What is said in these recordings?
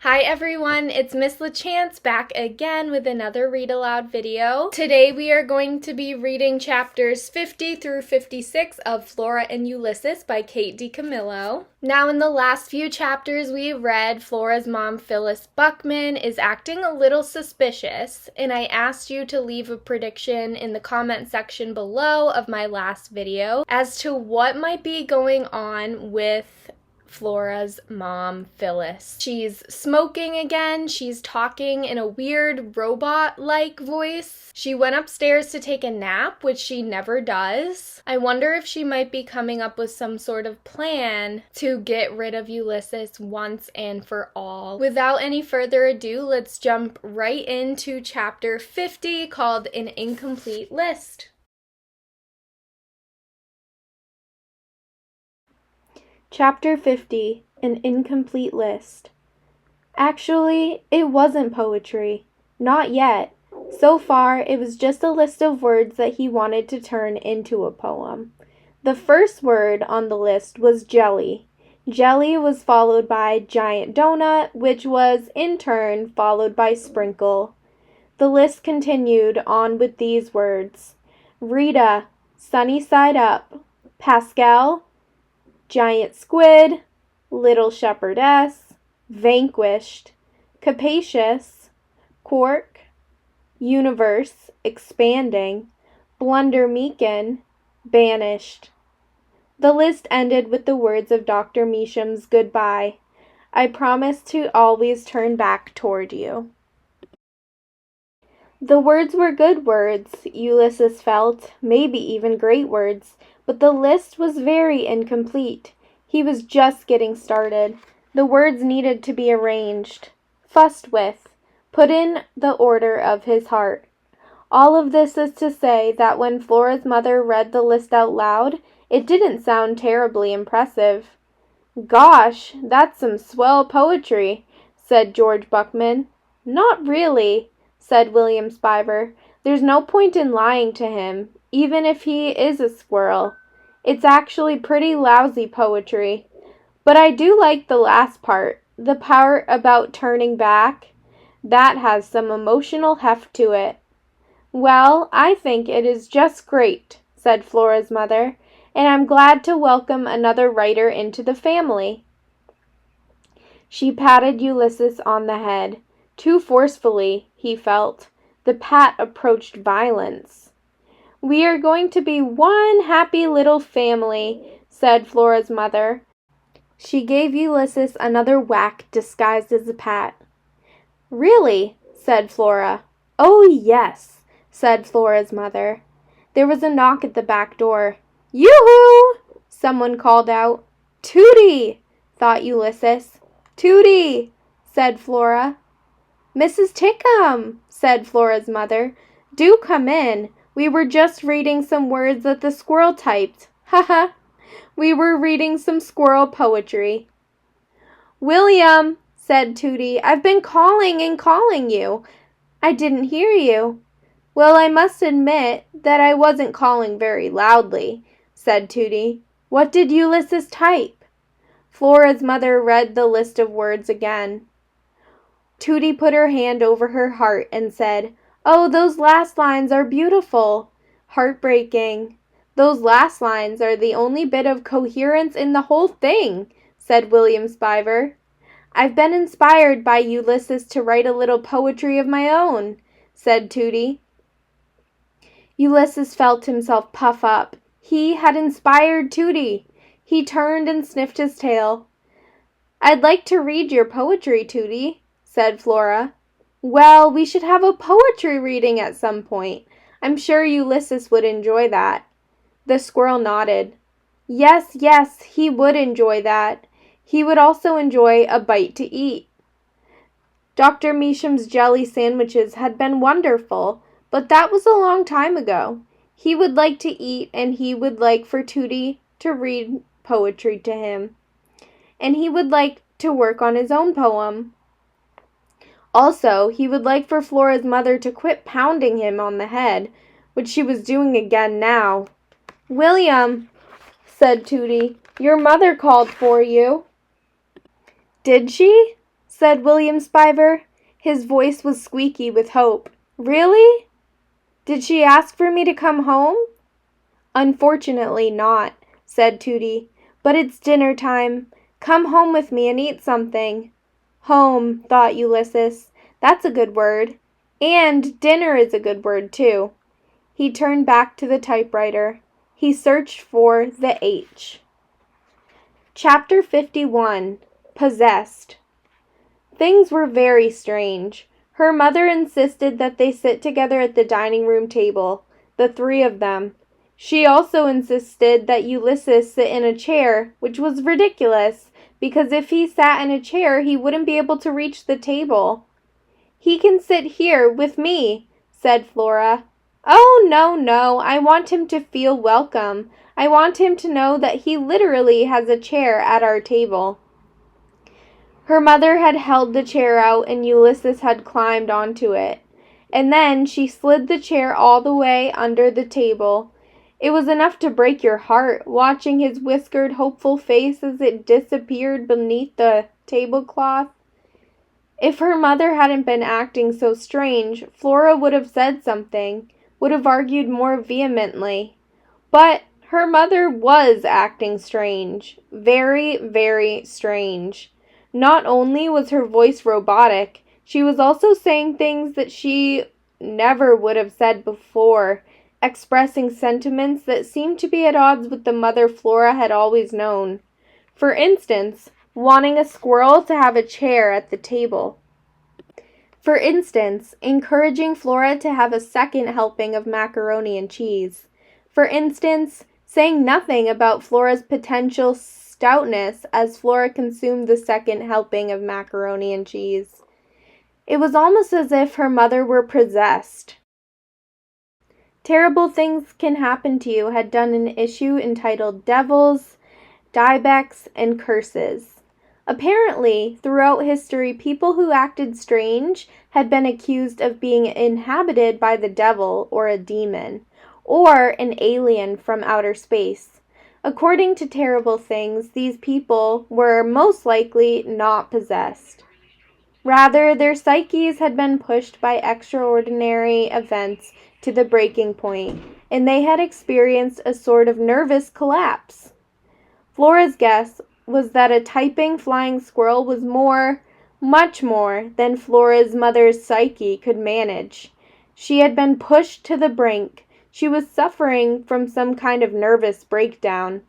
Hi everyone, it's Miss LaChance back again with another read aloud video. Today we are going to be reading chapters 50 through 56 of Flora and Ulysses by Kate DiCamillo. Now in the last few chapters we read, Flora's mom Phyllis Buckman is acting a little suspicious, and I asked you to leave a prediction in the comment section below of my last video as to what might be going on with Flora's mom, Phyllis. She's smoking again. She's talking in a weird robot-like voice. She went upstairs to take a nap, which she never does. I wonder if she might be coming up with some sort of plan to get rid of Ulysses once and for all. Without any further ado, let's jump right into chapter 50 called An Incomplete List. Chapter 50, An Incomplete List. Actually, it wasn't poetry. Not yet. So far, it was just a list of words that he wanted to turn into a poem. The first word on the list was jelly. Jelly was followed by giant donut, which was, in turn, followed by sprinkle. The list continued on with these words: Rita, sunny side up. Pascal, giant squid, little shepherdess, vanquished, capacious, cork, universe, expanding, blunder meekin, banished. The list ended with the words of Dr. Meacham's goodbye. I promise to always turn back toward you. The words were good words, Ulysses felt, maybe even great words, but the list was very incomplete. He was just getting started. The words needed to be arranged, fussed with, put in the order of his heart. All of this is to say that when Flora's mother read the list out loud, it didn't sound terribly impressive. Gosh, that's some swell poetry, said George Buckman. Not really, said William Spiver. There's no point in lying to him, even if he is a squirrel. It's actually pretty lousy poetry. But I do like the last part, the part about turning back. That has some emotional heft to it. Well, I think it is just great, said Flora's mother, and I'm glad to welcome another writer into the family. She patted Ulysses on the head. Too forcefully, he felt. The pat approached violence. We are going to be one happy little family, said Flora's mother. She gave Ulysses another whack disguised as a pat. Really? Said Flora. Oh, yes, said Flora's mother. There was a knock at the back door. Yoo-hoo! Someone called out. Tootie! Thought Ulysses. Tootie! Said Flora. Mrs. Tickham, said Flora's mother. Do come in. We were just reading some words that the squirrel typed. Ha ha. We were reading some squirrel poetry. William, said Tootie, I've been calling and calling you. I didn't hear you. Well, I must admit that I wasn't calling very loudly, said Tootie. What did Ulysses type? Flora's mother read the list of words again. Tootie put her hand over her heart and said, Oh, those last lines are beautiful. Heartbreaking. Those last lines are the only bit of coherence in the whole thing, said William Spiver. I've been inspired by Ulysses to write a little poetry of my own, said Tootie. Ulysses felt himself puff up. He had inspired Tootie. He turned and sniffed his tail. I'd like to read your poetry, Tootie, said Flora. Well, we should have a poetry reading at some point. I'm sure Ulysses would enjoy that. The squirrel nodded. Yes, yes, he would enjoy that. He would also enjoy a bite to eat. Dr. Meacham's jelly sandwiches had been wonderful, but that was a long time ago. He would like to eat, and he would like for Tootie to read poetry to him. And he would like to work on his own poem. Also, he would like for Flora's mother to quit pounding him on the head, which she was doing again now. William, said Tootie, your mother called for you. Did she? said William Spiver. His voice was squeaky with hope. Really? Did she ask for me to come home? Unfortunately not, said Tooty. But it's dinner time. Come home with me and eat something. Home, thought Ulysses. That's a good word. And dinner is a good word, too. He turned back to the typewriter. He searched for the H. Chapter 51. Possessed. Things were very strange. Her mother insisted that they sit together at the dining room table, the three of them. She also insisted that Ulysses sit in a chair, which was ridiculous, because if he sat in a chair, he wouldn't be able to reach the table. He can sit here with me, said Flora. Oh, no, I want him to feel welcome. I want him to know that he literally has a chair at our table. Her mother had held the chair out and Ulysses had climbed onto it. And then she slid the chair all the way under the table. It was enough to break your heart, watching his whiskered, hopeful face as it disappeared beneath the tablecloth. If her mother hadn't been acting so strange, Flora would have said something, would have argued more vehemently. But her mother was acting strange. Very, very strange. Not only was her voice robotic, she was also saying things that she never would have said before, expressing sentiments that seemed to be at odds with the mother Flora had always known. For instance, wanting a squirrel to have a chair at the table. For instance, encouraging Flora to have a second helping of macaroni and cheese. For instance, saying nothing about Flora's potential stoutness as Flora consumed the second helping of macaroni and cheese. It was almost as if her mother were possessed. Terrible Things Can Happen to You had done an issue entitled Devils, Dybbecks, and Curses. Apparently, throughout history, people who acted strange had been accused of being inhabited by the devil or a demon, or an alien from outer space. According to Terrible Things, these people were most likely not possessed. Rather, their psyches had been pushed by extraordinary events to the breaking point, and they had experienced a sort of nervous collapse. Flora's guess was that a typing flying squirrel was much more, than Flora's mother's psyche could manage. She had been pushed to the brink. She was suffering from some kind of nervous breakdown.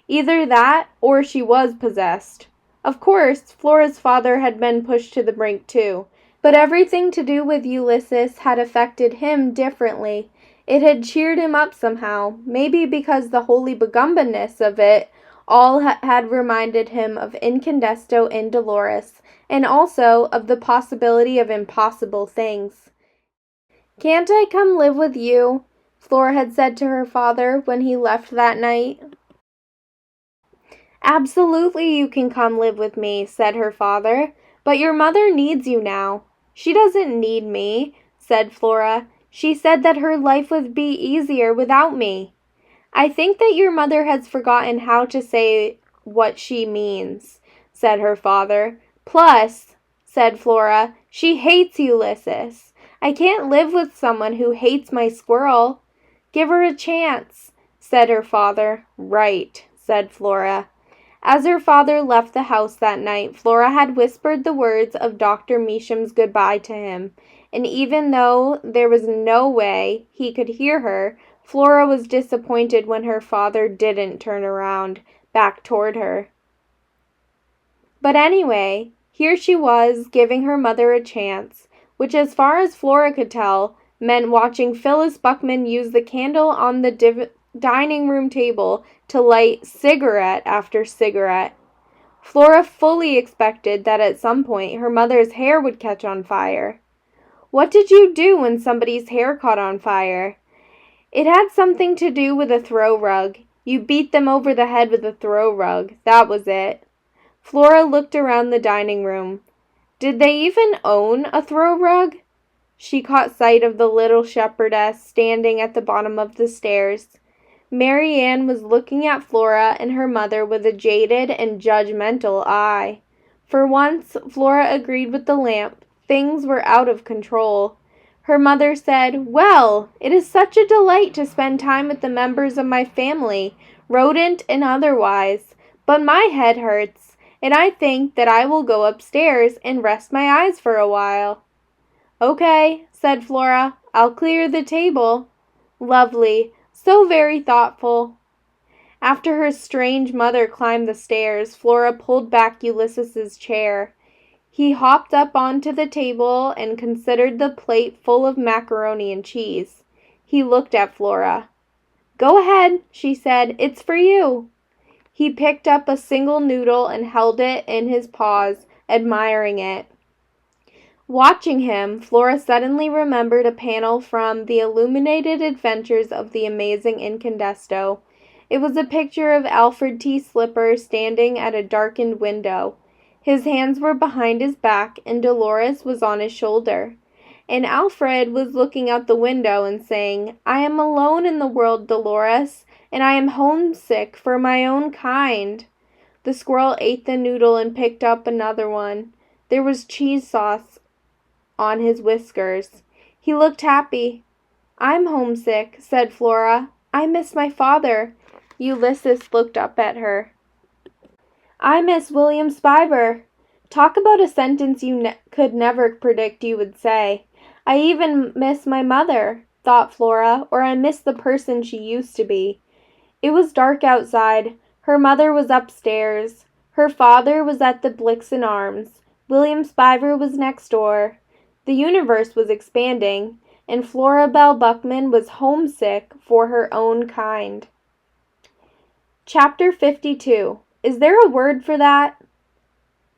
Either that, or she was possessed. Of course, Flora's father had been pushed to the brink too, but everything to do with Ulysses had affected him differently. It had cheered him up somehow, maybe because the holy begumbiness of it all had reminded him of Incandesto in Dolores, and also of the possibility of impossible things. "Can't I come live with you?" Flora had said to her father when he left that night. "Absolutely you can come live with me," said her father, "but your mother needs you now." "She doesn't need me," said Flora. "She said that her life would be easier without me." "I think that your mother has forgotten how to say what she means," said her father. "Plus," said Flora, "she hates Ulysses. I can't live with someone who hates my squirrel." "Give her a chance," said her father. "Right," said Flora. As her father left the house that night, Flora had whispered the words of Dr. Meacham's goodbye to him, and even though there was no way he could hear her, Flora was disappointed when her father didn't turn around, back toward her. But anyway, here she was, giving her mother a chance, which as far as Flora could tell, meant watching Phyllis Buckman use the candle on the dining room table to light cigarette after cigarette. Flora fully expected that at some point her mother's hair would catch on fire. What did you do when somebody's hair caught on fire? It had something to do with a throw rug. You beat them over the head with a throw rug. That was it. Flora looked around the dining room. Did they even own a throw rug? She caught sight of the little shepherdess standing at the bottom of the stairs. Mary Ann was looking at Flora and her mother with a jaded and judgmental eye. For once, Flora agreed with the lamp. Things were out of control. Her mother said, "Well, it is such a delight to spend time with the members of my family, rodent and otherwise, but my head hurts, and I think that I will go upstairs and rest my eyes for a while." "Okay," said Flora, "I'll clear the table." Lovely, so very thoughtful. After her strange mother climbed the stairs, Flora pulled back Ulysses's chair. He hopped up onto the table and considered the plate full of macaroni and cheese. He looked at Flora. "Go ahead," she said. "It's for you." He picked up a single noodle and held it in his paws, admiring it. Watching him, Flora suddenly remembered a panel from The Illuminated Adventures of the Amazing Incandesto. It was a picture of Alfred T. Slipper standing at a darkened window. His hands were behind his back, and Dolores was on his shoulder. And Alfred was looking out the window and saying, "I am alone in the world, Dolores, and I am homesick for my own kind." The squirrel ate the noodle and picked up another one. There was cheese sauce on his whiskers. He looked happy. "I'm homesick," said Flora. "I miss my father." Ulysses looked up at her. "I miss William Spiver." Talk about a sentence you could never predict you would say. "I even miss my mother," thought Flora, "or I miss the person she used to be." It was dark outside. Her mother was upstairs. Her father was at the Blixen Arms. William Spiver was next door. The universe was expanding, and Flora Belle Buckman was homesick for her own kind. Chapter 52. Is there a word for that?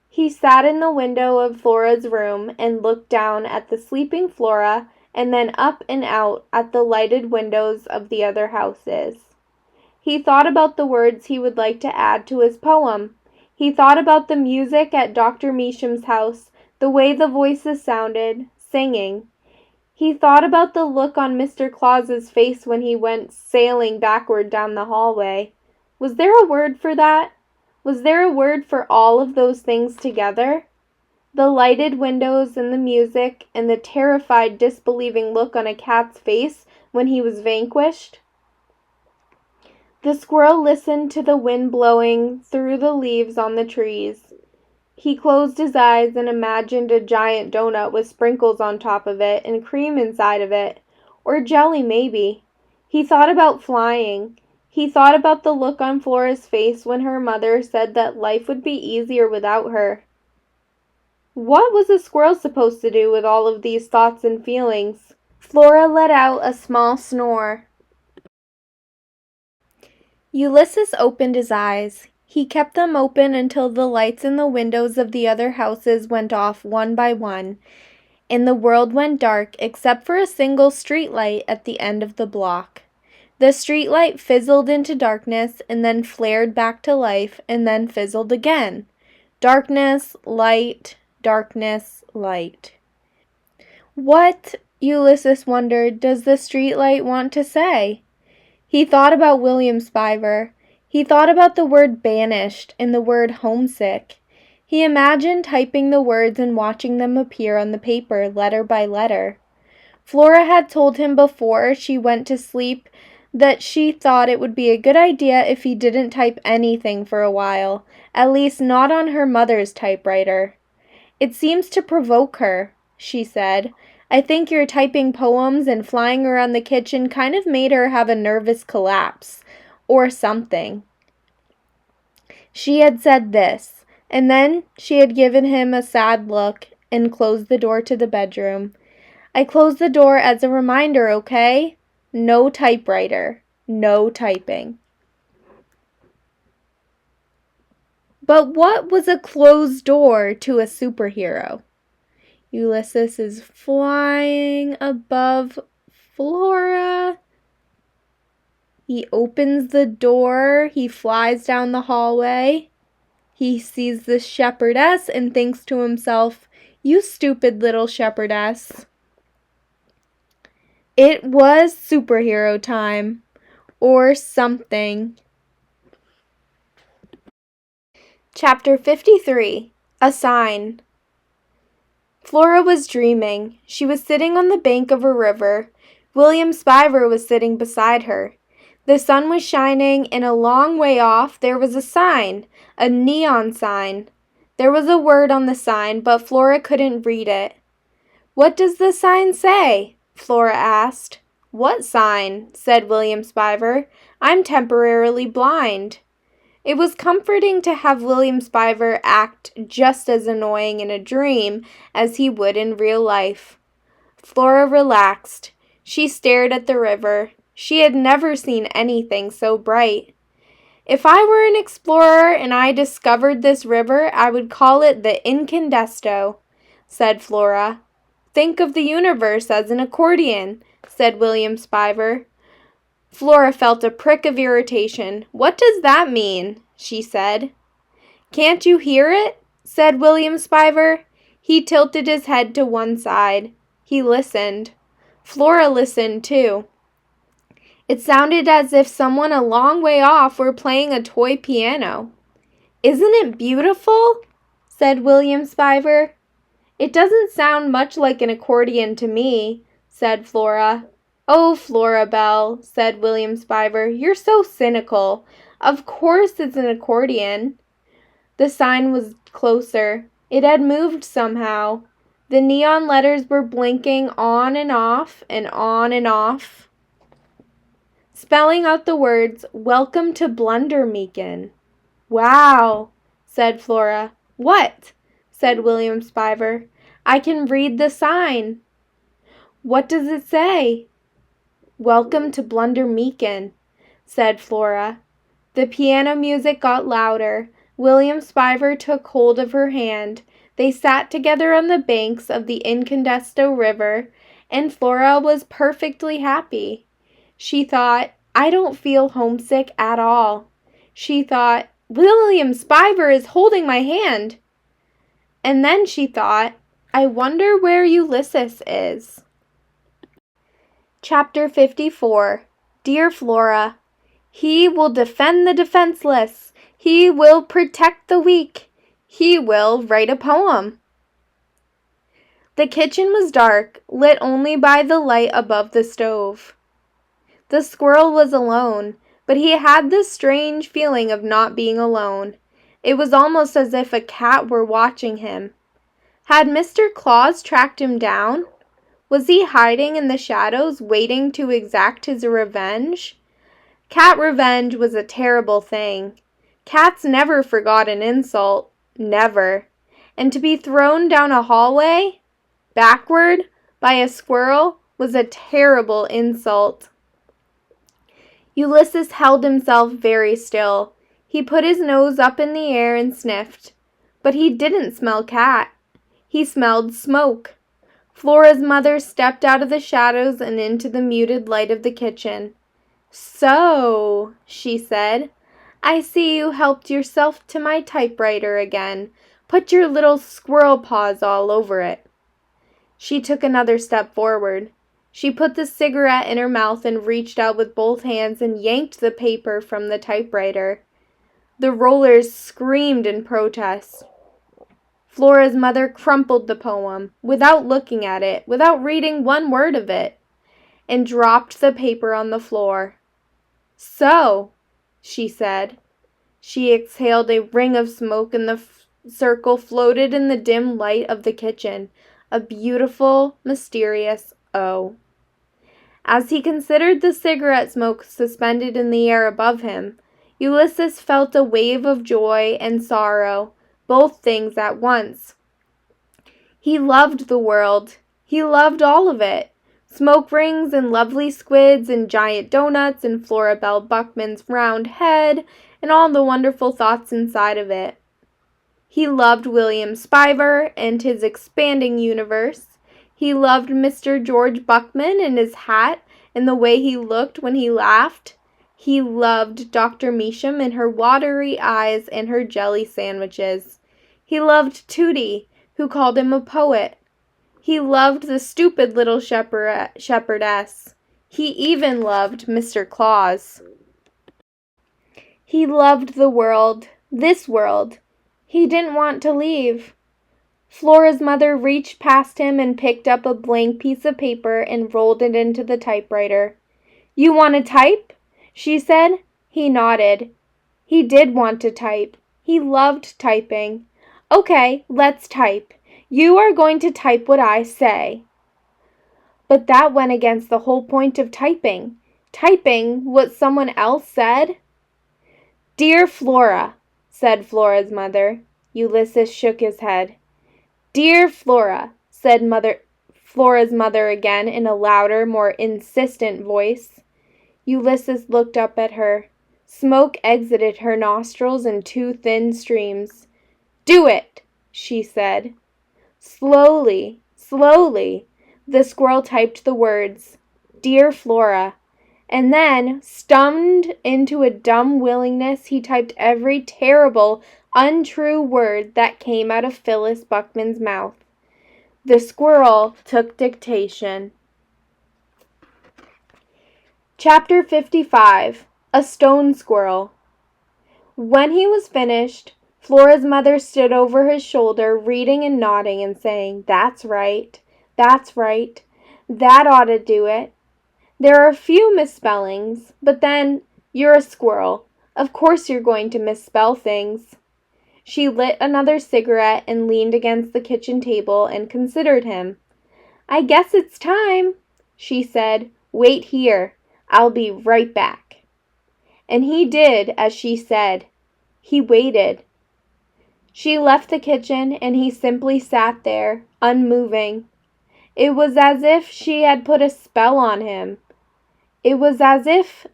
He sat in the window of Flora's room and looked down at the sleeping Flora and then up and out at the lighted windows of the other houses. He thought about the words he would like to add to his poem. He thought about the music at Dr. Meacham's house, the way the voices sounded, singing. He thought about the look on Mr. Claus's face when he went sailing backward down the hallway. Was there a word for that? Was there a word for all of those things together? The lighted windows and the music and the terrified, disbelieving look on a cat's face when he was vanquished? The squirrel listened to the wind blowing through the leaves on the trees. He closed his eyes and imagined a giant donut with sprinkles on top of it and cream inside of it, or jelly maybe. He thought about flying. He thought about the look on Flora's face when her mother said that life would be easier without her. What was a squirrel supposed to do with all of these thoughts and feelings? Flora let out a small snore. Ulysses opened his eyes. He kept them open until the lights in the windows of the other houses went off one by one, and the world went dark except for a single street light at the end of the block. The street light fizzled into darkness and then flared back to life and then fizzled again. Darkness, light, darkness, light. What, Ulysses wondered, does the street light want to say? He thought about William Spiver. He thought about the word banished and the word homesick. He imagined typing the words and watching them appear on the paper letter by letter. Flora had told him before she went to sleep that she thought it would be a good idea if he didn't type anything for a while, at least not on her mother's typewriter. "It seems to provoke her," she said. "I think your typing poems and flying around the kitchen kind of made her have a nervous collapse, or something." She had said this, and then she had given him a sad look and closed the door to the bedroom. "I closed the door as a reminder, okay? No typewriter. No typing." But what was a closed door to a superhero? Ulysses is flying above Flora. He opens the door. He flies down the hallway. He sees the shepherdess and thinks to himself, "You stupid little shepherdess." It was superhero time, or something. Chapter 53. A sign. Flora was dreaming. She was sitting on the bank of a river. William Spiver was sitting beside her. The sun was shining, and a long way off there was a sign, a neon sign. There was a word on the sign, but Flora couldn't read it. "What does the sign say?" Flora asked. "What sign?" said William Spiver. "I'm temporarily blind." It was comforting to have William Spiver act just as annoying in a dream as he would in real life. Flora relaxed. She stared at the river. She had never seen anything so bright. "If I were an explorer and I discovered this river, I would call it the Incandesto," said Flora. "Think of the universe as an accordion," said William Spiver. Flora felt a prick of irritation. "What does that mean?" she said. "Can't you hear it?" said William Spiver. He tilted his head to one side. He listened. Flora listened too. It sounded as if someone a long way off were playing a toy piano. "Isn't it beautiful?" said William Spiver. "It doesn't sound much like an accordion to me," said Flora. "Oh, Flora Belle," said William Spiver, "you're so cynical. Of course it's an accordion." The sign was closer. It had moved somehow. The neon letters were blinking on and off and on and off, spelling out the words, "Welcome to Blundermeakin." "Wow," said Flora. "What?" said William Spiver. "I can read the sign." "What does it say?" "Welcome to Blundermeakin," said Flora. The piano music got louder. William Spiver took hold of her hand. They sat together on the banks of the Incandesto River, and Flora was perfectly happy. She thought, "I don't feel homesick at all." She thought, "William Spiver is holding my hand." And then she thought, "I wonder where Ulysses is." Chapter 54. Dear Flora, he will defend the defenseless. He will protect the weak. He will write a poem. The kitchen was dark, lit only by the light above the stove. The squirrel was alone, but he had this strange feeling of not being alone. It was almost as if a cat were watching him. Had Mr. Claus tracked him down? Was he hiding in the shadows, waiting to exact his revenge? Cat revenge was a terrible thing. Cats never forgot an insult. Never. And to be thrown down a hallway, backward, by a squirrel, was a terrible insult. Ulysses held himself very still. He put his nose up in the air and sniffed. But he didn't smell cat. He smelled smoke. Flora's mother stepped out of the shadows and into the muted light of the kitchen. "So," she said, "I see you helped yourself to my typewriter again. Put your little squirrel paws all over it." She took another step forward. She put the cigarette in her mouth and reached out with both hands and yanked the paper from the typewriter. The rollers screamed in protest. Flora's mother crumpled the poem, without looking at it, without reading one word of it, and dropped the paper on the floor. "So," she said. She exhaled a ring of smoke, and the circle floated in the dim light of the kitchen, a beautiful, mysterious O. As he considered the cigarette smoke suspended in the air above him, Ulysses felt a wave of joy and sorrow, both things at once. He loved the world. He loved all of it. Smoke rings and lovely squids and giant donuts and Flora Belle Buckman's round head and all the wonderful thoughts inside of it. He loved William Spiver and his expanding universe. He loved Mr. George Buckman and his hat and the way he looked when he laughed. He loved Dr. Measham and her watery eyes and her jelly sandwiches. He loved Tootie, who called him a poet. He loved the stupid little shepherdess. He even loved Mr. Claus. He loved the world, this world. He didn't want to leave. Flora's mother reached past him and picked up a blank piece of paper and rolled it into the typewriter. "You want to type?" she said. He nodded. He did want to type. He loved typing. "Okay, let's type. You are going to type what I say." But that went against the whole point of typing. Typing what someone else said. "Dear Flora," said Flora's mother. Ulysses shook his head. "Dear Flora," said Flora's mother again in a louder, more insistent voice. Ulysses looked up at her. Smoke exited her nostrils in two thin streams. "Do it," she said. Slowly, slowly, the squirrel typed the words, "Dear Flora," and then, stunned into a dumb willingness, he typed every terrible, untrue word that came out of Phyllis Buckman's mouth. The squirrel took dictation. Chapter 55. A Stone Squirrel. When he was finished, Flora's mother stood over his shoulder, reading and nodding and saying, "That's right, that's right, that ought to do it. There are a few misspellings, but then, you're a squirrel. Of course you're going to misspell things." She lit another cigarette and leaned against the kitchen table and considered him. "I guess it's time," she said. "Wait here. I'll be right back." And he did as she said. He waited. She left the kitchen and he simply sat there, unmoving. It was as if she had put a spell on him. It was as if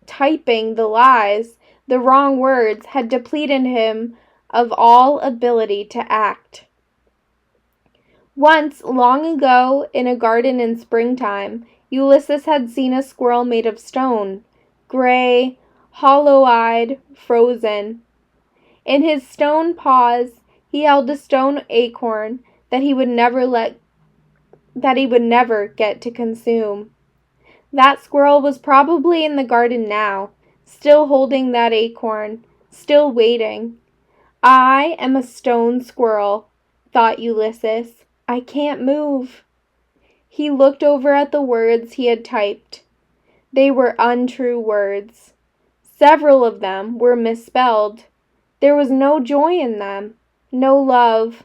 typing the lies, the wrong words, had depleted him of all ability to act. Once, long ago, in a garden in springtime, Ulysses had seen a squirrel made of stone, gray, hollow-eyed, frozen. In his stone paws, he held a stone acorn that he would never get to consume. That squirrel was probably in the garden now, still holding that acorn, still waiting. "I am a stone squirrel," thought Ulysses. "I can't move." He looked over at the words he had typed. They were untrue words. Several of them were misspelled. There was no joy in them, no love,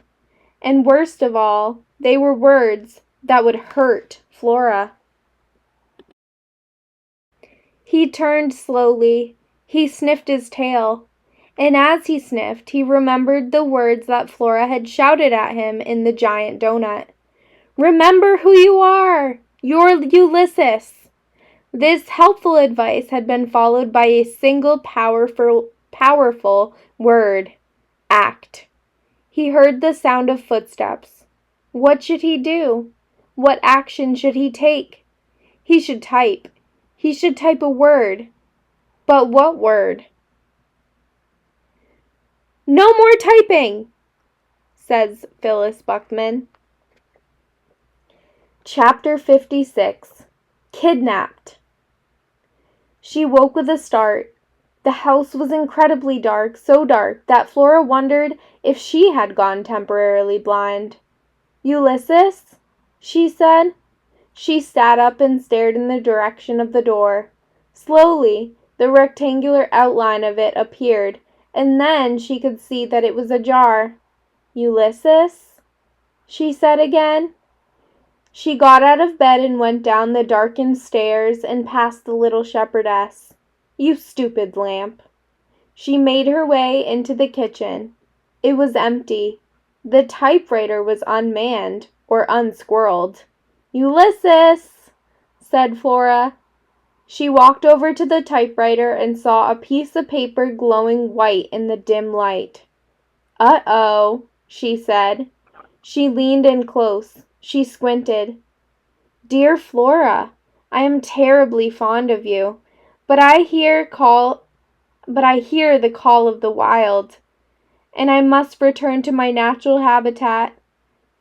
and worst of all, they were words that would hurt Flora. He turned slowly. He sniffed his tail. And as he sniffed, he remembered the words that Flora had shouted at him in the giant donut. "Remember who you are! You're Ulysses!" This helpful advice had been followed by a single powerful word: act. He heard the sound of footsteps. What should he do? What action should he take? He should type. He should type a word. But what word? "No more typing," says Phyllis Buckman. Chapter 56. Kidnapped. She woke with a start. The house was incredibly dark, so dark that Flora wondered if she had gone temporarily blind. "Ulysses?" she said. She sat up and stared in the direction of the door. Slowly, the rectangular outline of it appeared, and then she could see that it was ajar. "Ulysses?" she said again. She got out of bed and went down the darkened stairs and past the little shepherdess. "You stupid lamp." She made her way into the kitchen. It was empty. The typewriter was unmanned, or unsquirreled. "Ulysses!" said Flora. She walked over to the typewriter and saw a piece of paper glowing white in the dim light. "Uh-oh," she said. She leaned in close. She squinted. "Dear Flora, I am terribly fond of you, but I hear the call of the wild, and I must return to my natural habitat.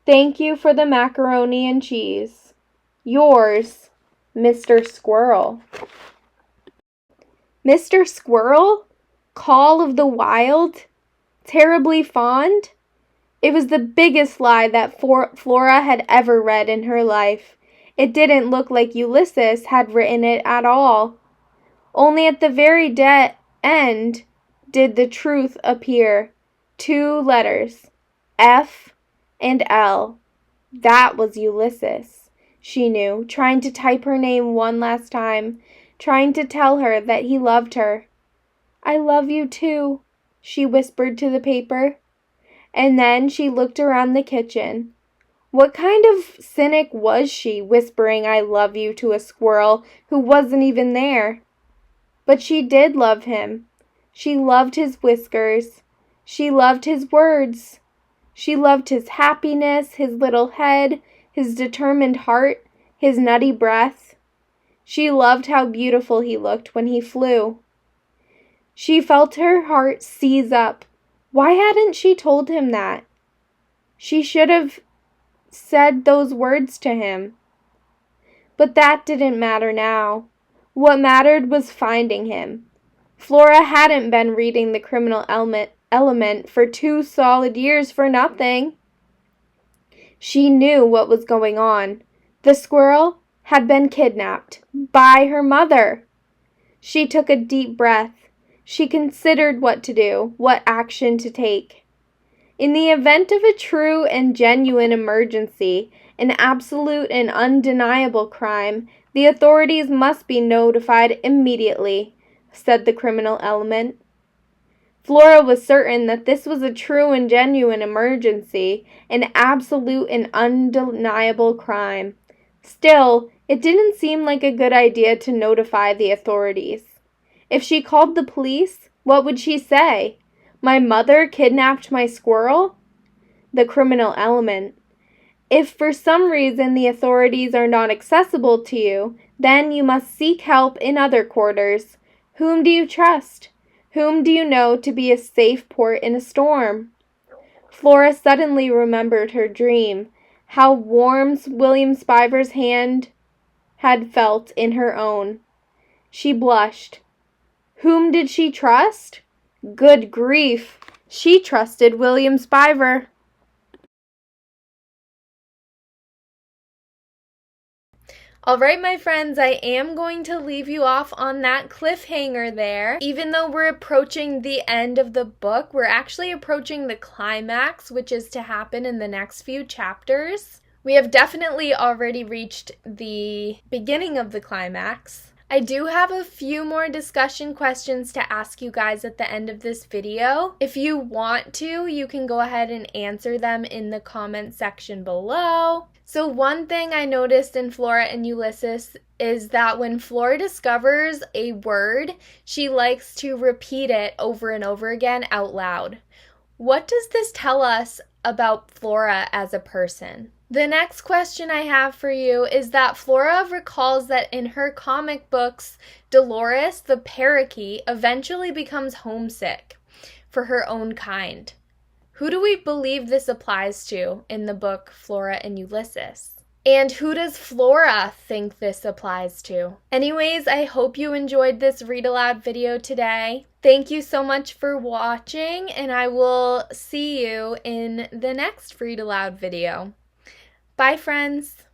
Thank you for the macaroni and cheese. Yours, Mr. Squirrel." Mr. Squirrel? Call of the wild? Terribly fond? It was the biggest lie that Flora had ever read in her life. It didn't look like Ulysses had written it at all. Only at the very end did the truth appear. 2 letters, F and L. That was Ulysses, she knew, trying to type her name one last time, trying to tell her that he loved her. "I love you too," she whispered to the paper. And then she looked around the kitchen. What kind of cynic was she, whispering "I love you" to a squirrel who wasn't even there? But she did love him. She loved his whiskers. She loved his words. She loved his happiness, his little head, his determined heart, his nutty breath. She loved how beautiful he looked when he flew. She felt her heart seize up. Why hadn't she told him that? She should have said those words to him. But that didn't matter now. What mattered was finding him. Flora hadn't been reading the criminal element for 2 solid years for nothing. She knew what was going on. The squirrel had been kidnapped by her mother. She took a deep breath. She considered what to do, what action to take. In the event of a true and genuine emergency, an absolute and undeniable crime, the authorities must be notified immediately, said the criminal element. Flora was certain that this was a true and genuine emergency, an absolute and undeniable crime. Still, it didn't seem like a good idea to notify the authorities. If she called the police, what would she say? "My mother kidnapped my squirrel?" The criminal element. If for some reason the authorities are not accessible to you, then you must seek help in other quarters. Whom do you trust? Whom do you know to be a safe port in a storm? Flora suddenly remembered her dream, how warm William Spiver's hand had felt in her own. She blushed. Whom did she trust? Good grief! She trusted William Spiver. Alright, my friends, I am going to leave you off on that cliffhanger there. Even though we're approaching the end of the book, we're actually approaching the climax, which is to happen in the next few chapters. We have definitely already reached the beginning of the climax. I do have a few more discussion questions to ask you guys at the end of this video. If you want to, you can go ahead and answer them in the comment section below. So one thing I noticed in Flora and Ulysses is that when Flora discovers a word, she likes to repeat it over and over again out loud. What does this tell us about Flora as a person? The next question I have for you is that Flora recalls that in her comic books, Dolores, the parakeet, eventually becomes homesick for her own kind. Who do we believe this applies to in the book Flora and Ulysses? And who does Flora think this applies to? Anyways, I hope you enjoyed this read aloud video today. Thank you so much for watching, and I will see you in the next read aloud video. Bye, friends.